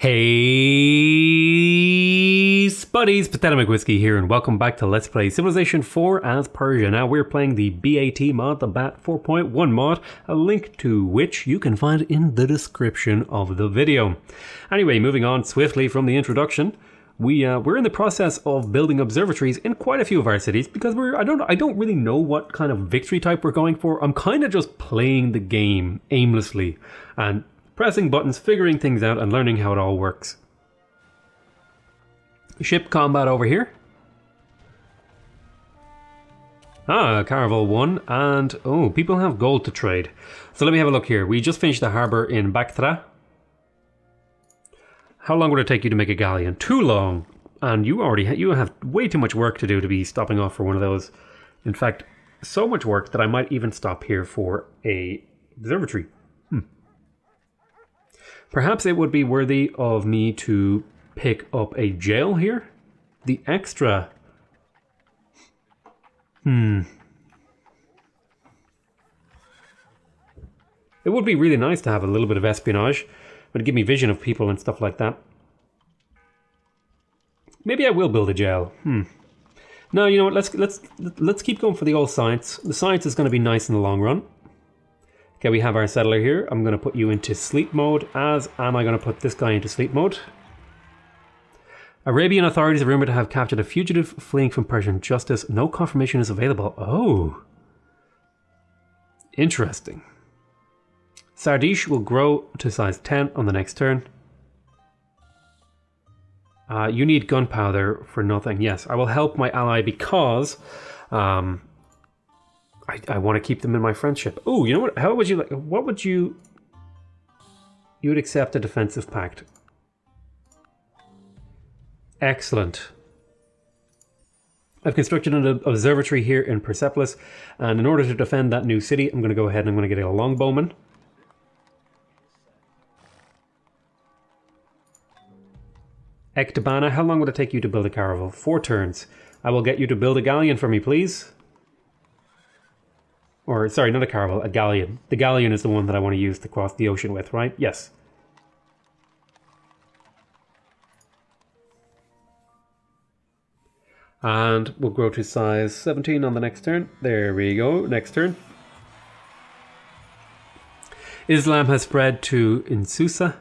Hey spuddies, Potatomcwhiskey here, and welcome back to Let's Play Civilization 4 as Persia. Now we're playing the BAT mod, the BAT 4.1 mod, a link to which you can find in the description of the video. Anyway, moving on swiftly from the introduction, we're in the process of building observatories in quite a few of our cities because I don't really know what kind of victory type we're going for. I'm kind of just playing the game aimlessly and pressing buttons, figuring things out, and learning how it all works. Ship combat over here. Caravel 1, and oh, people have gold to trade. So let me have a look here. We just finished the harbour in Bactra. How long would it take you to make a galleon? Too long, and you have way too much work to do to be stopping off for one of those. In fact, so much work that I might even stop here for a observatory. Perhaps it would be worthy of me to pick up a jail here. The extra... It would be really nice to have a little bit of espionage. It would give me vision of people and stuff like that. Maybe I will build a jail. No, you know what? Let's keep going for the old science. The science is going to be nice in the long run. Okay, we have our settler here. I'm going to put you into sleep mode, as am I going to put this guy into sleep mode. Arabian authorities are rumored to have captured a fugitive fleeing from Persian justice. No confirmation is available. Oh. Interesting. Sardish will grow to size 10 on the next turn. You need gunpowder for nothing. Yes, I will help my ally because... I want to keep them in my friendship. Oh, you know what? How would you like? What would you... You would accept a defensive pact. Excellent. I've constructed an observatory here in Persepolis, and in order to defend that new city, I'm going to go ahead and I'm going to get a longbowman. Ectabana, how long would it take you to build a caravel? 4 turns. I will get you to build a galleon for me, please. Or, sorry, not a caravel, a galleon. The galleon is the one that I want to use to cross the ocean with, right? Yes. And we'll grow to size 17 on the next turn. There we go, next turn. Islam has spread to Insusa.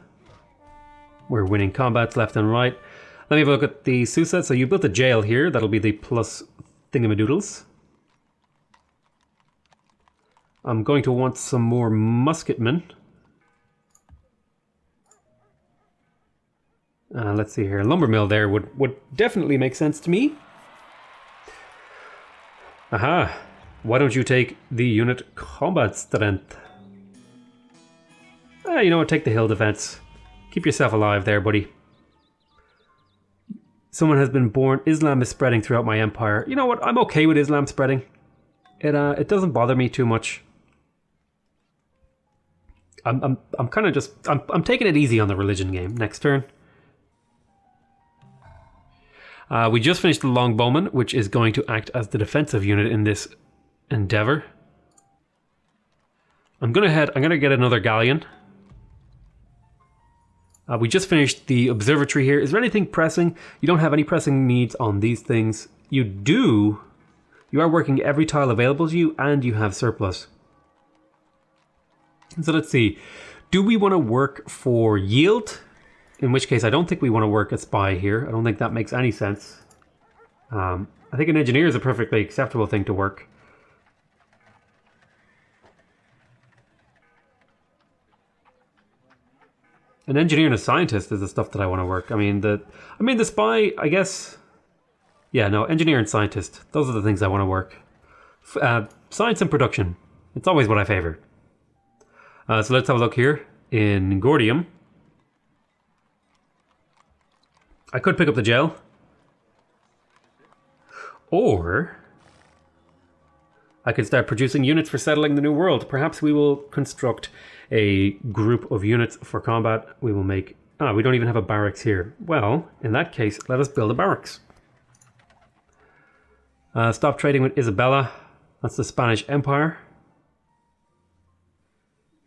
We're winning combats left and right. Let me have a look at the Susa. So you built a jail here. That'll be the plus thingamadoodles. I'm going to want some more musketmen. Let's see here. Lumber mill there would definitely make sense to me. Aha. Why don't you take the unit combat strength? You know what? Take the hill defense. Keep yourself alive there, buddy. Someone has been born. Islam is spreading throughout my empire. You know what? I'm okay with Islam spreading. It doesn't bother me too much. I'm kind of just I'm taking it easy on the religion game. Next turn. We just finished the longbowman, which is going to act as the defensive unit in this endeavor. I'm gonna get another galleon. We just finished the observatory here. Is there anything pressing? You don't have any pressing needs on these things. You do. You are working every tile available to you, and you have surplus. So let's see. Do we want to work for yield? In which case, I don't think we want to work a spy here. I don't think that makes any sense. I think an engineer is a perfectly acceptable thing to work. An engineer and a scientist is the stuff that I want to work. I mean the spy, I guess. Yeah, no, engineer and scientist. Those are the things I want to work. Science and production. It's always what I favor. So let's have a look here in Gordium. I could pick up the jail. Or I could start producing units for settling the new world. Perhaps we will construct a group of units for combat. We will make... we don't even have a barracks here. Well, in that case, let us build a barracks. Stop trading with Isabella. That's the Spanish Empire.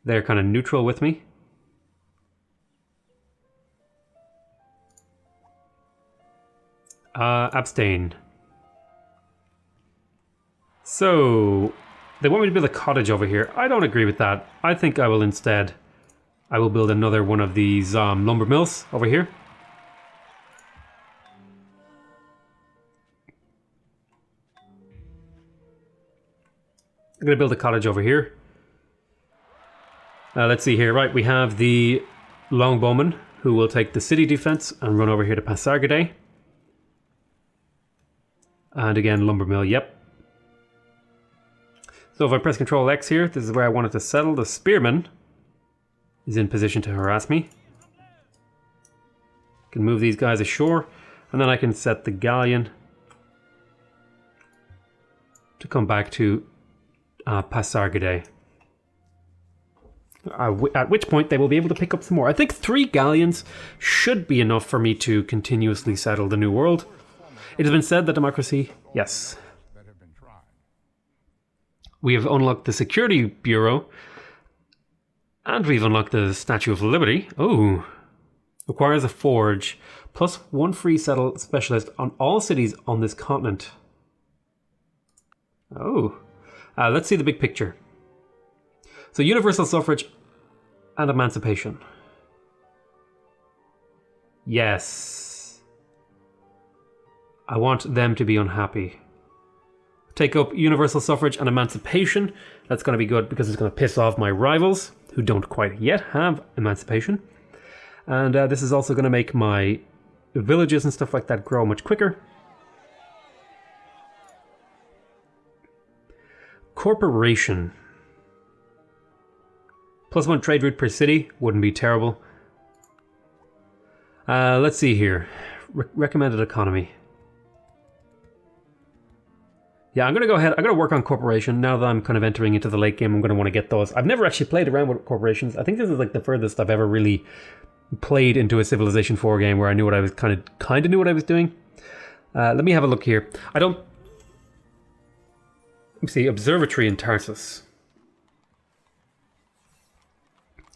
They're kind of neutral with me. Abstain. So, they want me to build a cottage over here. I don't agree with that. I think I will instead... I will build another one of these lumber mills over here. I'm going to build a cottage over here. Let's see here. Right, we have the longbowman who will take the city defense and run over here to Pasargadae. And again, lumber mill, yep. So if I press Control X here, this is where I wanted to settle. The spearman is in position to harass me. Can move these guys ashore, and then I can set the galleon to come back to Pasargadae. At which point they will be able to pick up some more. I think 3 galleons should be enough for me to continuously settle the New World. It has been said that democracy, yes. We have unlocked the Security Bureau, and we've unlocked the Statue of Liberty. Oh, requires a forge, plus 1 free settle specialist on all cities on this continent. Oh, let's see the big picture. So universal suffrage and emancipation. Yes. I want them to be unhappy. Take up universal suffrage and emancipation. That's going to be good because it's going to piss off my rivals who don't quite yet have emancipation. And this is also going to make my villages and stuff like that grow much quicker. Corporation. Plus 1 trade route per city wouldn't be terrible. Let's see here. Recommended economy. Yeah, I'm going to go ahead. I'm going to work on corporation. Now that I'm kind of entering into the late game, I'm going to want to get those. I've never actually played around with corporations. I think this is like the furthest I've ever really played into a Civilization 4 game where I knew what I was kind of knew what I was doing. Let me have a look here. I don't... Let me see. Observatory in Tarsus.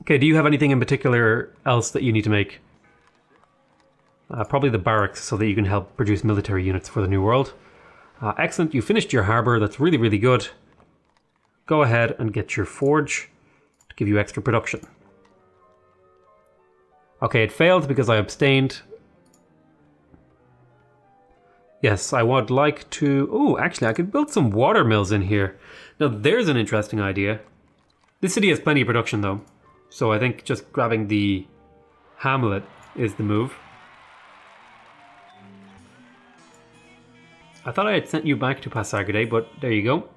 Okay, do you have anything in particular else that you need to make? Probably the barracks so that you can help produce military units for the New World. Excellent, you finished your harbour. That's really, really good. Go ahead and get your forge to give you extra production. Okay, it failed because I abstained. Yes, I would like to... Oh, actually, I could build some water mills in here. Now, there's an interesting idea. This city has plenty of production, though. So I think just grabbing the hamlet is the move. I thought I had sent you back to Pasargadae, but there you go.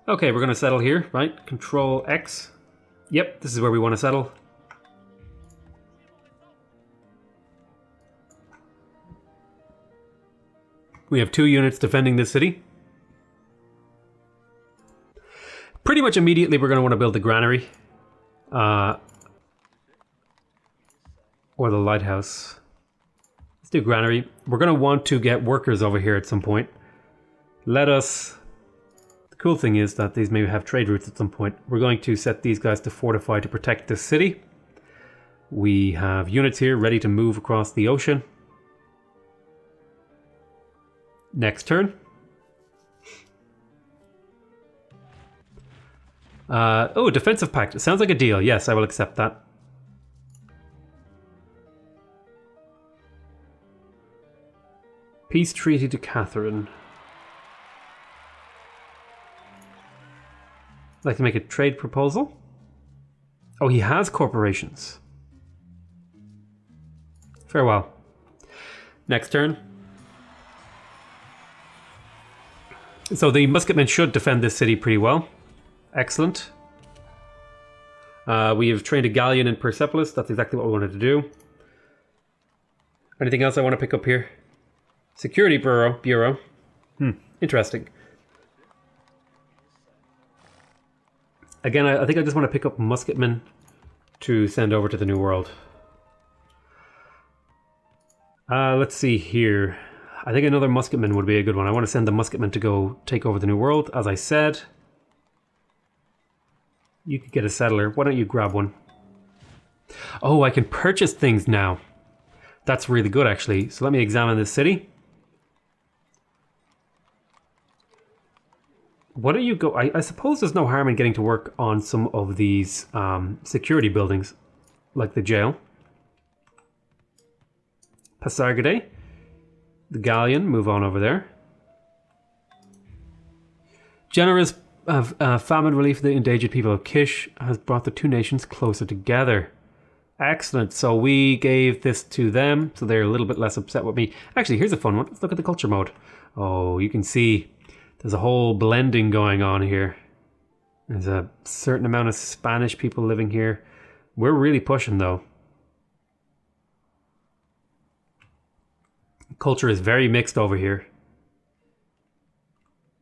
Okay, we're going to settle here, right? Control X. Yep, this is where we want to settle. We have 2 units defending this city. Pretty much immediately we're going to want to build the granary. Or the lighthouse. Let's do granary. We're going to want to get workers over here at some point. Let us... The cool thing is that these may have trade routes at some point. We're going to set these guys to fortify to protect this city. We have units here ready to move across the ocean. Next turn. Oh, defensive pact. It sounds like a deal. Yes, I will accept that. Peace treaty to Catherine. I'd like to make a trade proposal. Oh, he has corporations. Farewell. Next turn. So the musketmen should defend this city pretty well. Excellent. We have trained a galleon in Persepolis. That's exactly what we wanted to do. Anything else I want to pick up here? Security Bureau. Interesting. Again, I think I just want to pick up musketmen to send over to the New World. Let's see here. I think another musketman would be a good one. I want to send the musketmen to go take over the New World, as I said. You could get a settler. Why don't you grab one? Oh, I can purchase things now. That's really good, actually. So let me examine this city. What do you go? I suppose there's no harm in getting to work on some of these security buildings, like the jail. Pasargadae, the galleon, move on over there. Generous famine relief for the endangered people of Kish has brought the two nations closer together. Excellent. So we gave this to them, so they're a little bit less upset with me. Actually, here's a fun one. Let's look at the culture mode. Oh, you can see there's a whole blending going on here. There's a certain amount of Spanish people living here. We're really pushing, though. Culture is very mixed over here.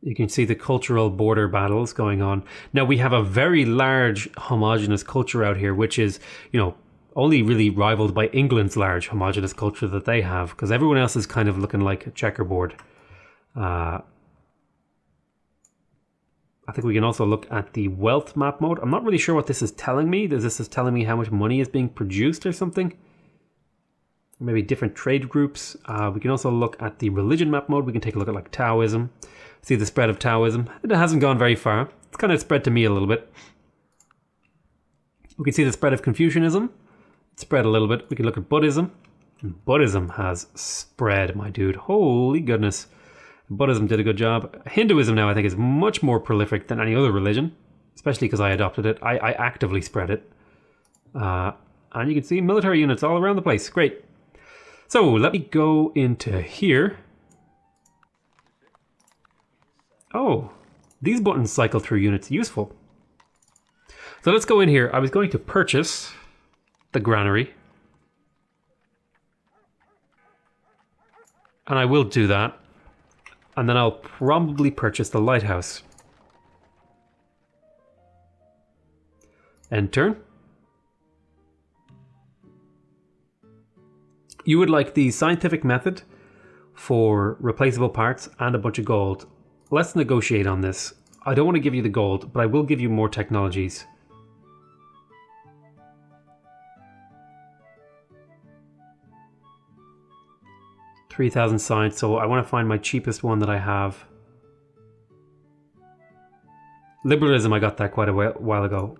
You can see the cultural border battles going on. Now, we have a very large homogenous culture out here, which is, you know, only really rivaled by England's large homogenous culture that they have, because everyone else is kind of looking like a checkerboard. I think we can also look at the wealth map mode. I'm not really sure what this is telling me. This is telling me how much money is being produced or something. Maybe different trade groups. We can also look at the religion map mode. We can take a look at like Taoism. See the spread of Taoism. It hasn't gone very far. It's kind of spread to me a little bit. We can see the spread of Confucianism. It's spread a little bit. We can look at Buddhism. And Buddhism has spread, my dude. Holy goodness. Buddhism did a good job. Hinduism now I think is much more prolific than any other religion, especially because I adopted it. I actively spread it. And you can see military units all around the place. Great. So let me go into here. Oh, these buttons cycle through units. Useful. So let's go in here. I was going to purchase the granary. And I will do that. And then I'll probably purchase the lighthouse. End turn. You would like the scientific method for replaceable parts and a bunch of gold. Let's negotiate on this. I don't want to give you the gold, but I will give you more technologies. $3,000 science, so I want to find my cheapest one that I have. Liberalism, I got that quite a while ago.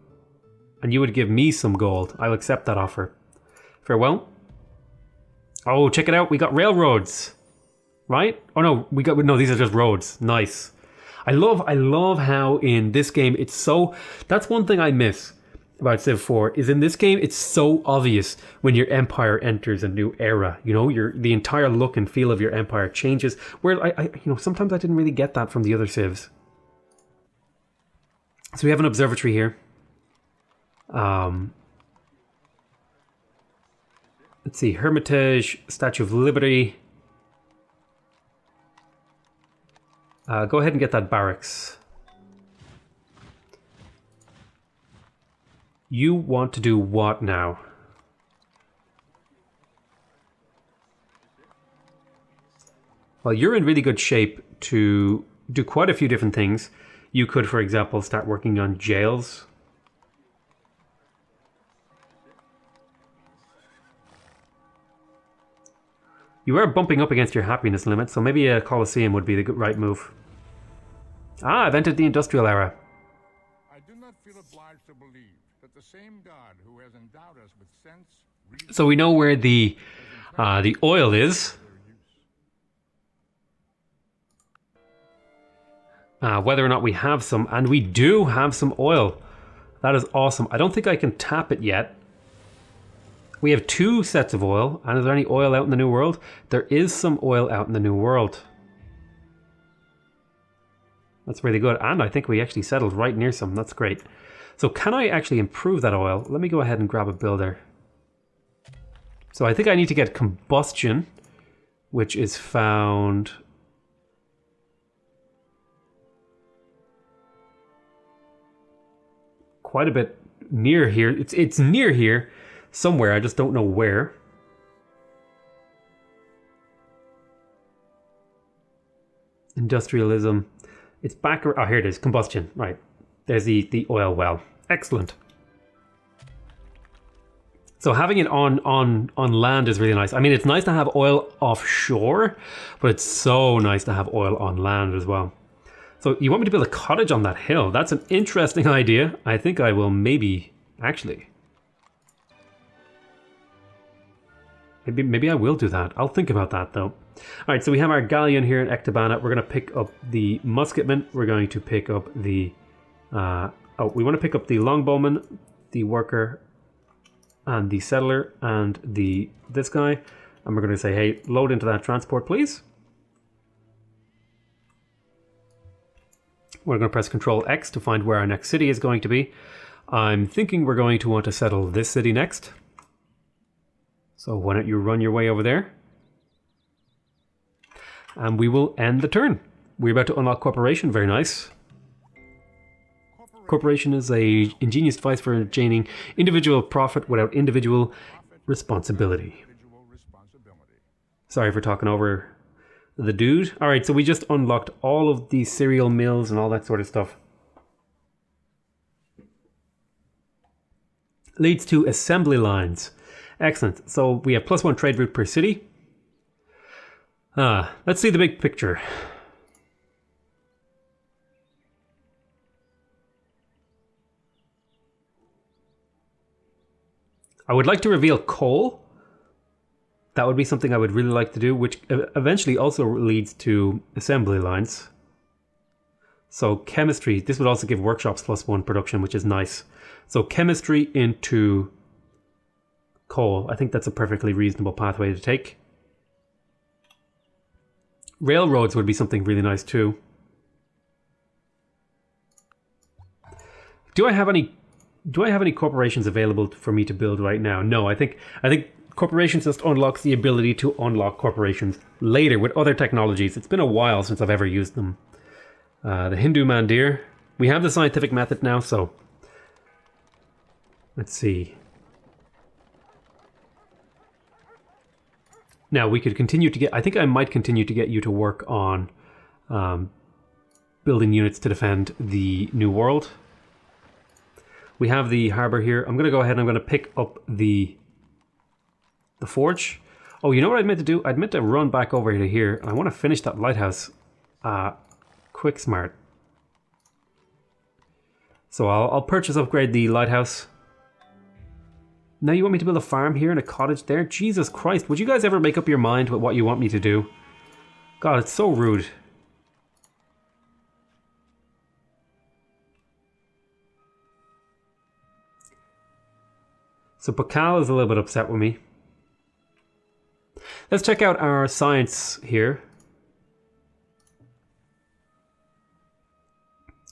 And you would give me some gold. I'll accept that offer. Farewell. Oh, check it out. We got railroads. Right? Oh no, these are just roads. Nice. I love how in this game it's so... That's one thing I miss about Civ 4, is in this game it's so obvious when your empire enters a new era. You know, the entire look and feel of your empire changes. Where I sometimes I didn't really get that from the other Civs. So we have an observatory here. Let's see, Hermitage, Statue of Liberty. Go ahead and get that barracks. You want to do what now? Well, you're in really good shape to do quite a few different things. You could, for example, start working on jails. You are bumping up against your happiness limit, so maybe a Colosseum would be the right move. Ah, I've entered the industrial era. I do not feel obliged to believe that the same God who has endowed us with sense, reason, so we know where the oil is. Whether or not we have some, and we do have some oil. That is awesome. I don't think I can tap it yet. We have 2 sets of oil, and is there any oil out in the New World? There is some oil out in the New World. That's really good, and I think we actually settled right near some. That's great. So can I actually improve that oil? Let me go ahead and grab a builder. So I think I need to get combustion, which is found... quite a bit near here. It's near here somewhere. I just don't know where. Industrialism. It's back. Oh, here it is. Combustion. Right. There's the oil well. Excellent. So having it on land is really nice. I mean, it's nice to have oil offshore, but it's so nice to have oil on land as well. So you want me to build a cottage on that hill? That's an interesting idea. I think I will maybe... Actually... Maybe I will do that. I'll think about that, though. Alright, so we have our galleon here in Ectobana. We're going to pick up the musketman. We're going to pick up the... we want to pick up the longbowman, the worker, and the settler, and this guy. And we're going to say, hey, load into that transport, please. We're going to press Control X to find where our next city is going to be. I'm thinking we're going to want to settle this city next. So why don't you run your way over there? And we will end the turn. We're about to unlock Corporation, very nice. Corporation is a ingenious device for gaining individual profit without individual responsibility. Sorry for talking over the dude. Alright, so we just unlocked all of these cereal mills and all that sort of stuff. Leads to assembly lines. Excellent. So we have +1 trade route per city. Let's see the big picture. I would like to reveal coal. That would be something I would really like to do, which eventually also leads to assembly lines. So chemistry, this would also give workshops +1 production, which is nice. So chemistry into coal, I think that's a perfectly reasonable pathway to take. Railroads would be something really nice too. Do I have any corporations available for me to build right now? No, I think corporations just unlocks the ability to unlock corporations later with other technologies. It's been a while since I've ever used them. The Hindu Mandir. We have the scientific method now, so let's see. Now we could continue to get... I think I might continue to get you to work on building units to defend the New World. We have the harbor here. I'm going to go ahead and I'm going to pick up the forge. Oh, you know what I meant to do? I meant to run back over to here. I want to finish that lighthouse quick smart. So I'll purchase upgrade the lighthouse. Now you want me to build a farm here and a cottage there? Jesus Christ, would you guys ever make up your mind with what you want me to do? God, it's so rude. So Pakal is a little bit upset with me. Let's check out our science here.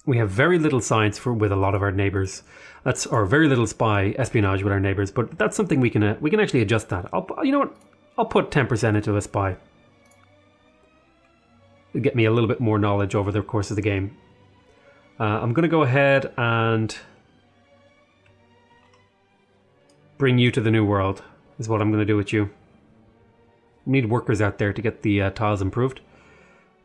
We have very little science with a lot of our neighbors. Or very little spy espionage with our neighbors, but that's something we can actually adjust that. You know what? I'll put 10% into a spy. It'll get me a little bit more knowledge over the course of the game. I'm going to go ahead and bring you to the New World, is what I'm going to do with you. Need workers out there to get the tiles improved.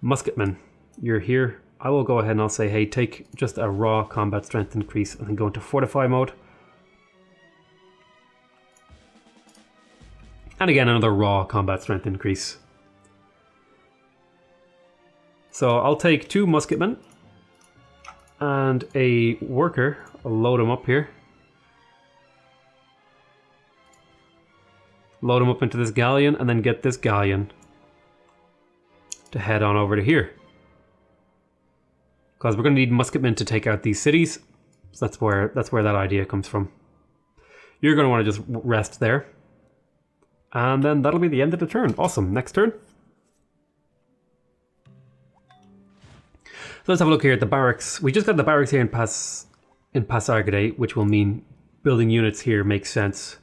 Musketman, you're here. I will go ahead and I'll say, hey, take just a raw combat strength increase and then go into fortify mode. And again, another raw combat strength increase. So I'll take 2 musketmen and a worker. I'll load them up here. Load them up into this galleon and then get this galleon to head on over to here. Because we're going to need musketmen to take out these cities. So that's where that idea comes from. You're going to want to just rest there. And then that'll be the end of the turn. Awesome. Next turn. So let's have a look here at the barracks. We just got the barracks here in Pasargadae, which will mean building units here makes sense.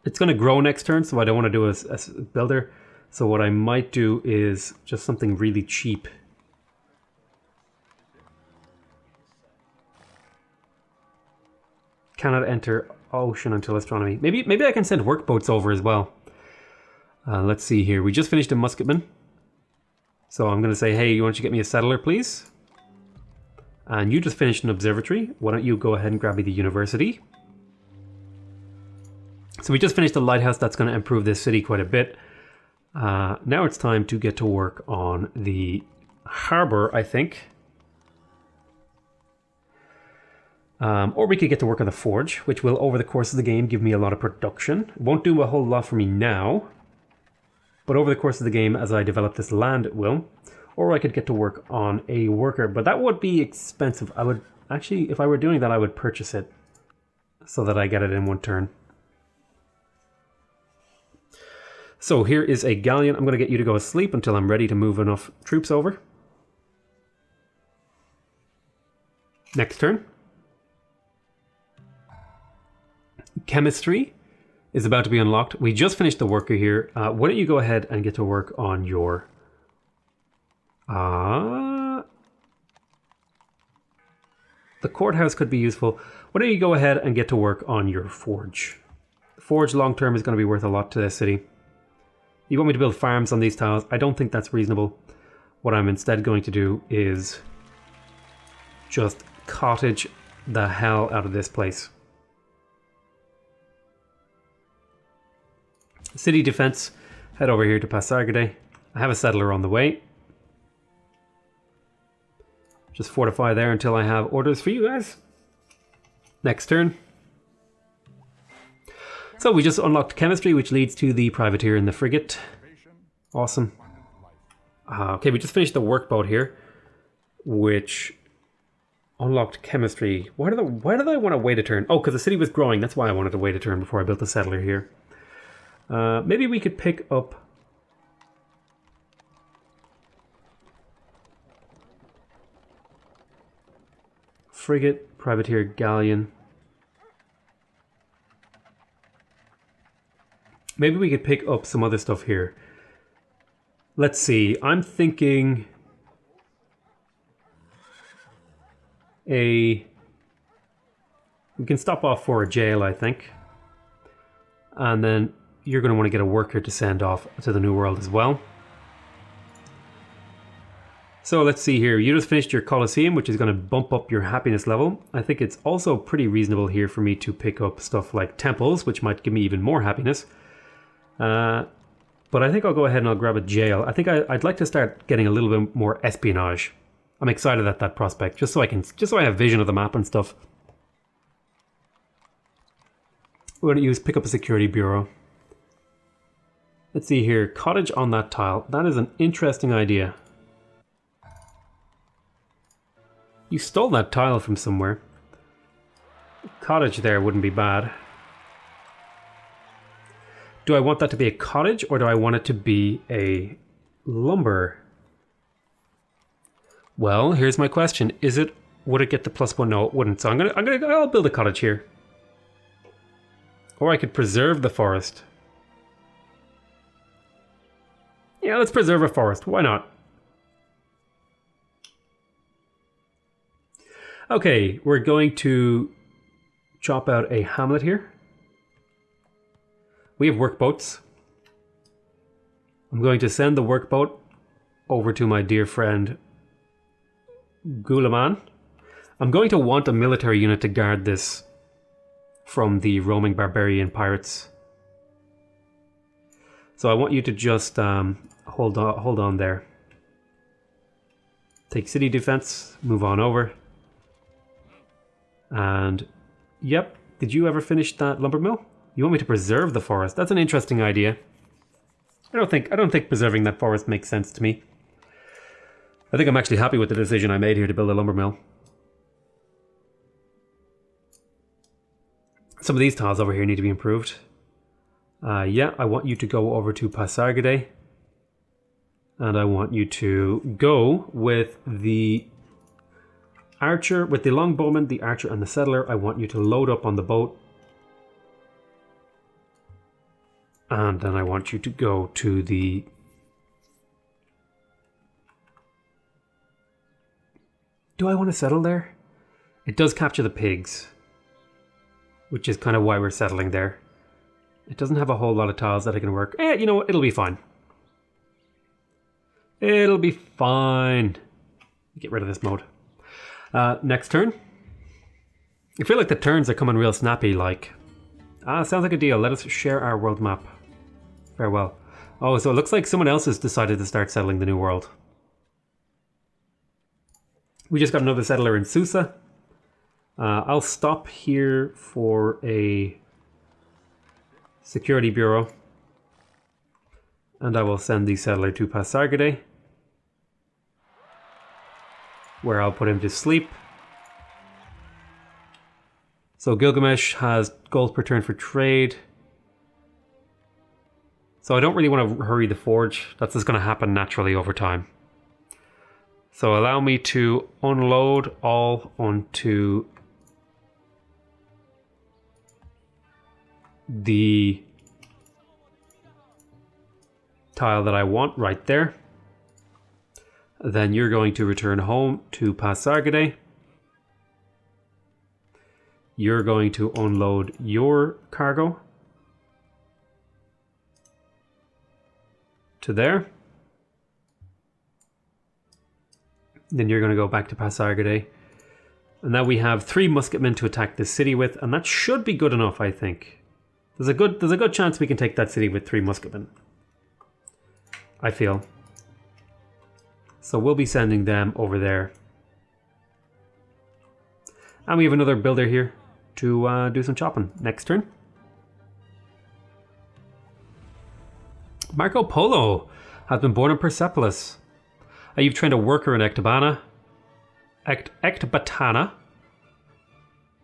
It's going to grow next turn, so I don't want to do a builder. So what I might do is just something really cheap. Cannot enter ocean until astronomy. Maybe I can send workboats over as well. Let's see here. We just finished a musketman. So I'm going to say, hey, why don't you get me a settler, please? And you just finished an observatory. Why don't you go ahead and grab me the university? So we just finished a lighthouse. That's going to improve this city quite a bit. Now it's time to get to work on the harbor, I think. Or we could get to work on the forge, which will, over the course of the game, give me a lot of production. It won't do a whole lot for me now, but over the course of the game, as I develop this land, it will. Or I could get to work on a worker, but that would be expensive. I would actually, if I were doing that, I would purchase it so that I get it in one turn. So here is a galleon. I'm going to get you to go asleep until I'm ready to move enough troops over. Next turn. Chemistry is about to be unlocked. We just finished the worker here. Why don't you go ahead and get to work on your... the courthouse could be useful. Why don't you go ahead and get to work on your forge? Forge long term is going to be worth a lot to this city. You want me to build farms on these tiles? I don't think that's reasonable. What I'm instead going to do is just cottage the hell out of this place. City defense, head over here to Pasargadae. I have a settler on the way. Just fortify there until I have orders for you guys. Next turn. So we just unlocked chemistry, which leads to the privateer and the frigate. Awesome. Okay, we just finished the workboat here, which unlocked chemistry. Why did I want to wait a turn? Oh, because the city was growing. That's why I wanted to wait a turn before I built the settler here. Maybe we could pick up... frigate, privateer, galleon. Maybe we could pick up some other stuff here. Let's see, I'm thinking... we can stop off for a jail, I think. And then you're going to want to get a worker to send off to the New World as well. So let's see here. You just finished your Colosseum, which is going to bump up your happiness level. I think it's also pretty reasonable here for me to pick up stuff like temples, which might give me even more happiness. But I think I'll go ahead and I'll grab a jail. I think I'd like to start getting a little bit more espionage. I'm excited at that prospect, just so I have vision of the map and stuff. We're going to pick up a security bureau. Let's see here, cottage on that tile. That is an interesting idea. You stole that tile from somewhere. Cottage there wouldn't be bad. Do I want that to be a cottage or do I want it to be a lumber? Well, here's my question. Would it get the +1? No, it wouldn't. So I'll build a cottage here. Or I could preserve the forest. Yeah, let's preserve a forest. Why not? Okay, we're going to chop out a hamlet here. We have workboats. I'm going to send the workboat over to my dear friend Gulaman. I'm going to want a military unit to guard this from the roaming barbarian pirates. So I want you to just hold on there. Take city defense, move on over. And yep, did you ever finish that lumber mill? You want me to preserve the forest? That's an interesting idea. I don't think preserving that forest makes sense to me. I think I'm actually happy with the decision I made here to build a lumber mill. Some of these tiles over here need to be improved. Yeah, I want you to go over to Pasargadae. And I want you to go with the archer, with the longbowman, the archer, and the settler. I want you to load up on the boat. And then I want you to go to the... Do I want to settle there? It does capture the pigs, which is kind of why we're settling there. It doesn't have a whole lot of tiles that I can work. You know what? It'll be fine. It'll be fine. Get rid of this mode. Next turn. I feel like the turns are coming real snappy, like... sounds like a deal. Let us share our world map. Farewell. Oh, so it looks like someone else has decided to start settling the New World. We just got another settler in Susa. I'll stop here for a security bureau. And I will send the settler to Pasargadae, where I'll put him to sleep. So Gilgamesh has gold per turn for trade. So I don't really want to hurry the forge. That's just going to happen naturally over time. So allow me to unload all onto the tile that I want right there. Then you're going to return home to Pasargadae. You're going to unload your cargo to there. Then you're going to go back to Pasargadae. And now we have 3 musketmen to attack this city with, and that should be good enough, I think. There's a good chance we can take that city with 3 musketmen, I feel. So we'll be sending them over there. And we have another builder here to do some chopping. Next turn. Marco Polo has been born in Persepolis. You've trained a worker in Ecbatana.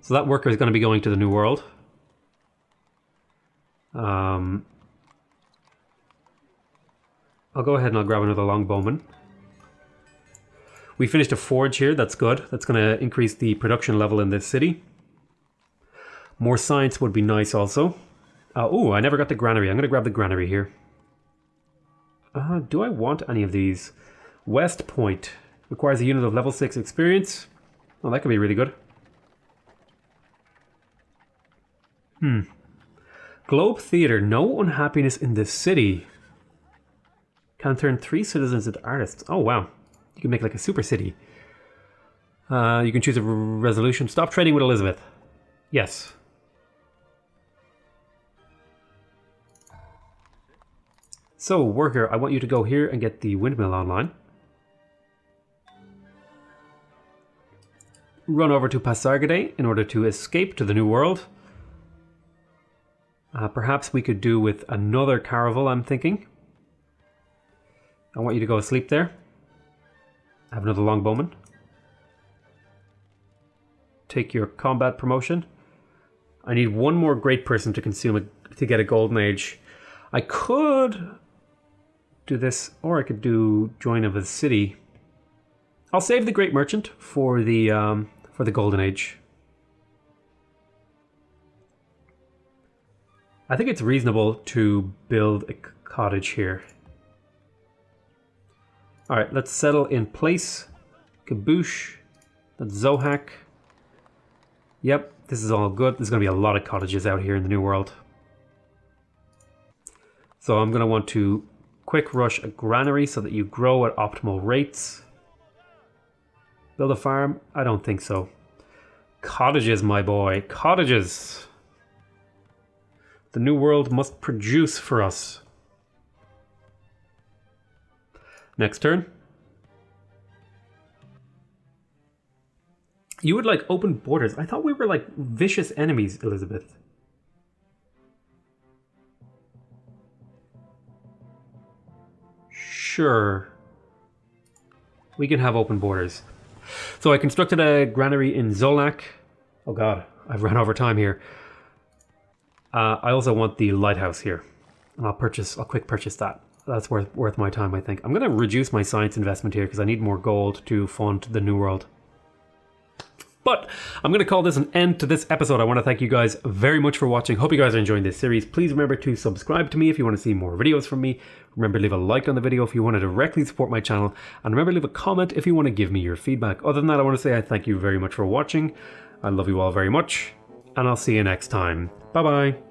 So that worker is going to be going to the New World. I'll go ahead and I'll grab another longbowman. We finished a forge here, that's good. That's going to increase the production level in this city. More science would be nice also. Oh, I never got the granary. I'm going to grab the granary here. Do I want any of these? West Point requires a unit of level 6 experience. Oh, that could be really good. Globe Theatre, no unhappiness in this city. Can turn 3 citizens into artists. Oh, wow. You can make like a super city. You can choose a resolution. Stop trading with Elizabeth. Yes. So, worker, I want you to go here and get the windmill online. Run over to Pasargadae in order to escape to the New World. Perhaps we could do with another caravel, I'm thinking. I want you to go asleep there. Have another longbowman. Take your combat promotion. I need one more great person to consume it to get a golden age. I could do this, or I could do join of a city. I'll save the great merchant for the golden age. I think it's reasonable to build a cottage here. All right, let's settle in place. Kaboosh. That's Zohak. Yep, this is all good. There's going to be a lot of cottages out here in the New World. So I'm going to want to quick rush a granary so that you grow at optimal rates. Build a farm? I don't think so. Cottages, my boy. Cottages. The New World must produce for us. Next turn. You would like open borders. I thought we were like vicious enemies, Elizabeth. Sure. We can have open borders. So I constructed a granary in Zolak. Oh god, I've run over time here. I also want the lighthouse here. And I'll quick purchase that. That's worth my time, I think. I'm going to reduce my science investment here because I need more gold to fund the New World. But I'm going to call this an end to this episode. I want to thank you guys very much for watching. Hope you guys are enjoying this series. Please remember to subscribe to me if you want to see more videos from me. Remember to leave a like on the video if you want to directly support my channel. And remember to leave a comment if you want to give me your feedback. Other than that, I want to say I thank you very much for watching. I love you all very much. And I'll see you next time. Bye-bye.